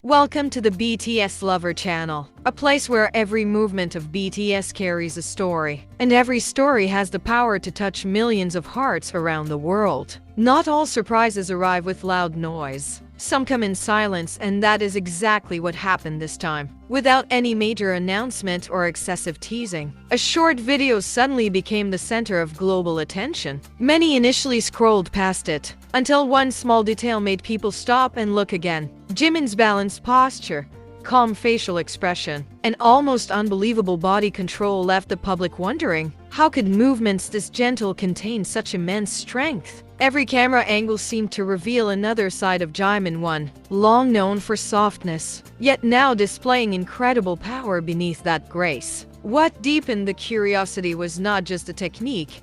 Welcome to the BTS Lover channel, a place where every movement of BTS carries a story, and every story has the power to touch millions of hearts around the world. Not all surprises arrive with loud noise. Some come in silence, and that is exactly what happened this time. Without any major announcement or excessive teasing, a short video suddenly became the center of global attention. Many initially scrolled past it, until one small detail made people stop and look again. Jimin's balanced posture, calm facial expression, and almost unbelievable body control left the public wondering, how could movements this gentle contain such immense strength? Every camera angle seemed to reveal another side of Jimin, one long known for softness, yet now displaying incredible power beneath that grace. What deepened the curiosity was not just the technique,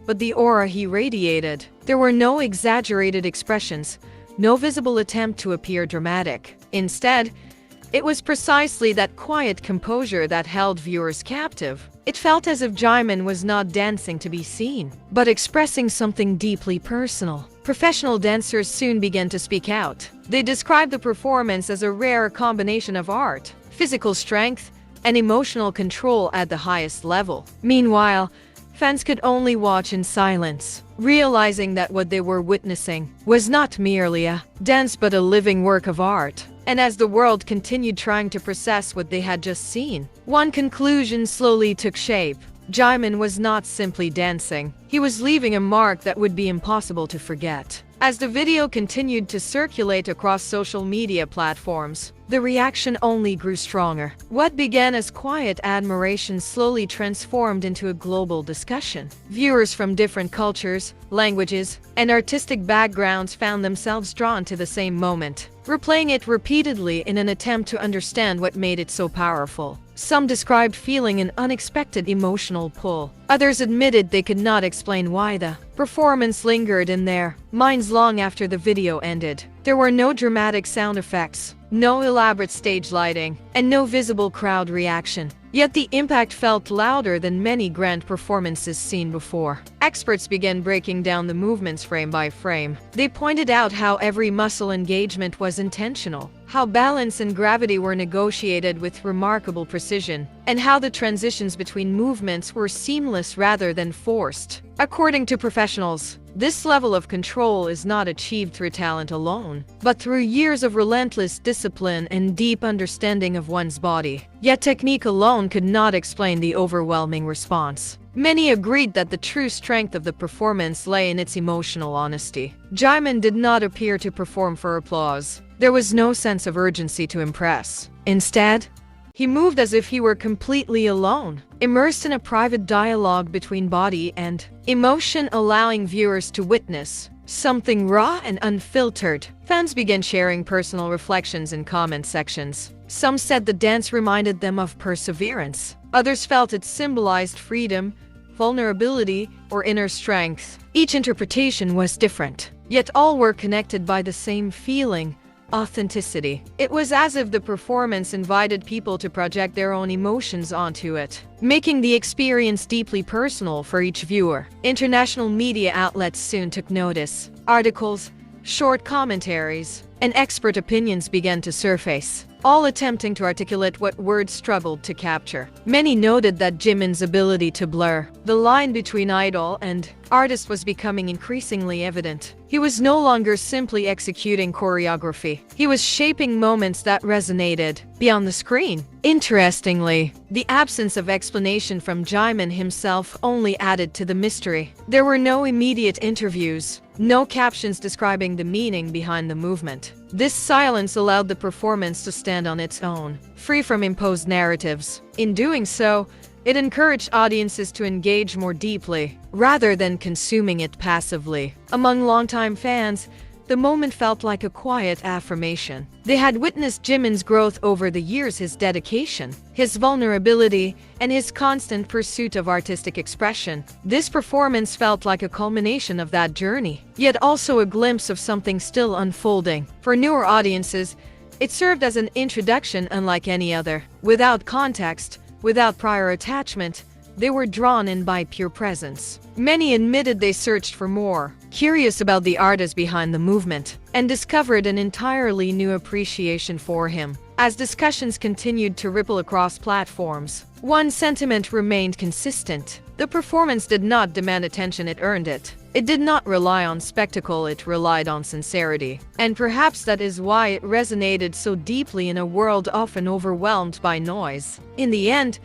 but the aura he radiated. There were no exaggerated expressions, no visible attempt to appear dramatic. Instead, it was precisely that quiet composure that held viewers captive. It felt as if Jimin was not dancing to be seen, but expressing something deeply personal. Professional dancers soon began to speak out. They described the performance as a rare combination of art, physical strength, and emotional control at the highest level. Meanwhile, fans could only watch in silence, realizing that what they were witnessing was not merely a dance but a living work of art. And as the world continued trying to process what they had just seen, one conclusion slowly took shape. Jimin was not simply dancing. He was leaving a mark that would be impossible to forget. As the video continued to circulate across social media platforms, the reaction only grew stronger. What began as quiet admiration slowly transformed into a global discussion. Viewers from different cultures, languages, and artistic backgrounds found themselves drawn to the same moment, replaying it repeatedly in an attempt to understand what made it so powerful. Some described feeling an unexpected emotional pull. Others admitted they could not explain why the performance lingered in their minds long after the video ended. There were no dramatic sound effects, no elaborate stage lighting, and no visible crowd reaction. Yet the impact felt louder than many grand performances seen before. Experts began breaking down the movements frame by frame. They pointed out how every muscle engagement was intentional, how balance and gravity were negotiated with remarkable precision, and how the transitions between movements were seamless rather than forced. According to professionals, this level of control is not achieved through talent alone, but through years of relentless discipline and deep understanding of one's body. Yet technique alone could not explain the overwhelming response. Many agreed that the true strength of the performance lay in its emotional honesty. Jimin did not appear to perform for applause. There was no sense of urgency to impress. Instead, he moved as if he were completely alone, immersed in a private dialogue between body and emotion, allowing viewers to witness something raw and unfiltered. Fans began sharing personal reflections in comment sections. Some said the dance reminded them of perseverance. Others felt it symbolized freedom, vulnerability, or inner strength. Each interpretation was different, yet all were connected by the same feeling: authenticity. It was as if the performance invited people to project their own emotions onto it, making the experience deeply personal for each viewer. International media outlets soon took notice. Articles, short commentaries, and expert opinions began to surface, all attempting to articulate what words struggled to capture. Many noted that Jimin's ability to blur the line between idol and artist was becoming increasingly evident. He was no longer simply executing choreography. He was shaping moments that resonated beyond the screen. Interestingly, the absence of explanation from Jimin himself only added to the mystery. There were no immediate interviews, no captions describing the meaning behind the movement. This silence allowed the performance to stand on its own, free from imposed narratives. In doing so, it encouraged audiences to engage more deeply, rather than consuming it passively. Among longtime fans, the moment felt like a quiet affirmation. They had witnessed Jimin's growth over the years, his dedication, his vulnerability, and his constant pursuit of artistic expression. This performance felt like a culmination of that journey, yet also a glimpse of something still unfolding. For newer audiences, it served as an introduction unlike any other. Without context, without prior attachment, they were drawn in by pure presence. Many admitted they searched for more, curious about the artist behind the movement, and discovered an entirely new appreciation for him. As discussions continued to ripple across platforms, one sentiment remained consistent. The performance did not demand attention, it earned it. It did not rely on spectacle, it relied on sincerity. And perhaps that is why it resonated so deeply in a world often overwhelmed by noise. In the end,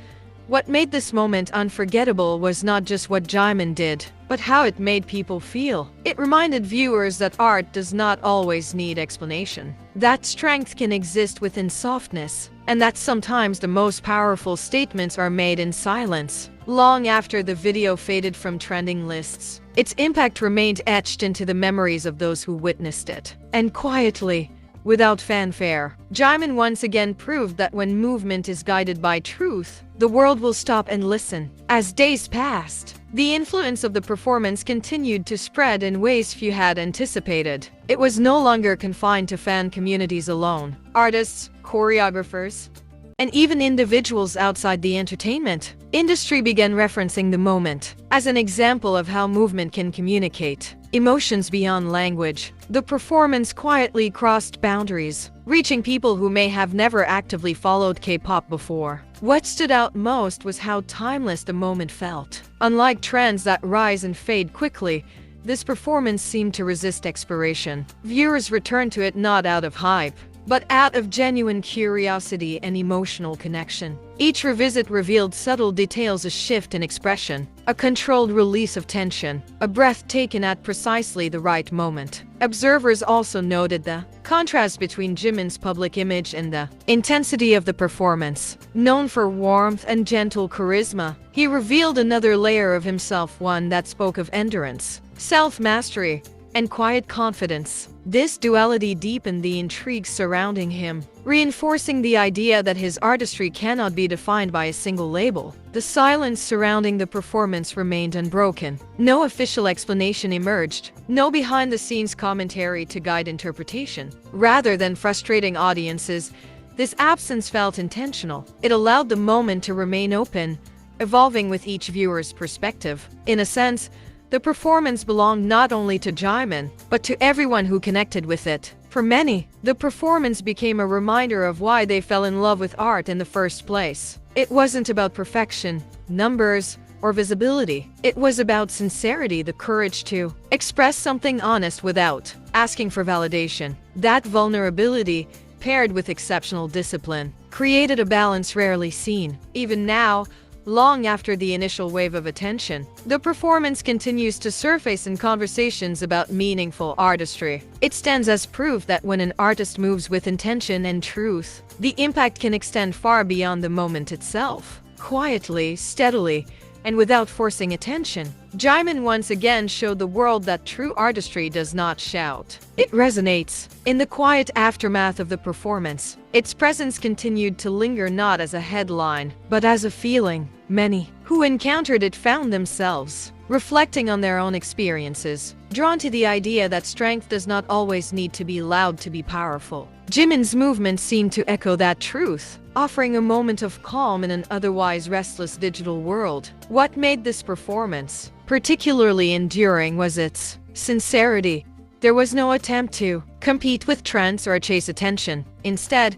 what made this moment unforgettable was not just what Jimin did, but how it made people feel. It reminded viewers that art does not always need explanation, that strength can exist within softness, and that sometimes the most powerful statements are made in silence. Long after the video faded from trending lists, its impact remained etched into the memories of those who witnessed it. And quietly, without fanfare, Jimin once again proved that when movement is guided by truth, the world will stop and listen. As days passed, the influence of the performance continued to spread in ways few had anticipated. It was no longer confined to fan communities alone. Artists, choreographers, and even individuals outside the entertainment industry began referencing the moment as an example of how movement can communicate emotions beyond language. The performance quietly crossed boundaries, reaching people who may have never actively followed K-pop before. What stood out most was how timeless the moment felt. Unlike trends that rise and fade quickly, this performance seemed to resist expiration. Viewers returned to it not out of hype, but out of genuine curiosity and emotional connection. Each revisit revealed subtle details, a shift in expression, a controlled release of tension, a breath taken at precisely the right moment. Observers also noted the contrast between Jimin's public image and the intensity of the performance. Known for warmth and gentle charisma, he revealed another layer of himself, one that spoke of endurance, self-mastery, and quiet confidence. This duality deepened the intrigue surrounding him, reinforcing the idea that his artistry cannot be defined by a single label. The silence surrounding the performance remained unbroken. No official explanation emerged, no behind-the-scenes commentary to guide interpretation. Rather than frustrating audiences, this absence felt intentional. It allowed the moment to remain open, evolving with each viewer's perspective. In a sense, the performance belonged not only to Jimin, but to everyone who connected with it. For many, the performance became a reminder of why they fell in love with art in the first place. It wasn't about perfection, numbers, or visibility. It was about sincerity, the courage to express something honest without asking for validation. That vulnerability, paired with exceptional discipline, created a balance rarely seen. Even now, long after the initial wave of attention, the performance continues to surface in conversations about meaningful artistry. It stands as proof that when an artist moves with intention and truth, the impact can extend far beyond the moment itself. Quietly, steadily, and without forcing attention, Jimin once again showed the world that true artistry does not shout. It resonates. In the quiet aftermath of the performance, its presence continued to linger not as a headline, but as a feeling. Many who encountered it found themselves reflecting on their own experiences, drawn to the idea that strength does not always need to be loud to be powerful. Jimin's movement seemed to echo that truth, offering a moment of calm in an otherwise restless digital world. What made this performance particularly enduring was its sincerity. There was no attempt to compete with trends or chase attention. Instead,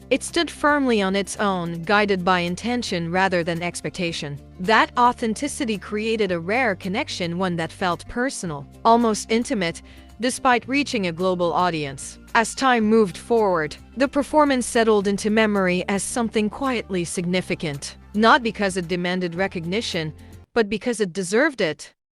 it stood firmly on its own, guided by intention rather than expectation. That authenticity created a rare connection, one that felt personal, almost intimate, despite reaching a global audience. As time moved forward, the performance settled into memory as something quietly significant, not because it demanded recognition, but because it deserved it.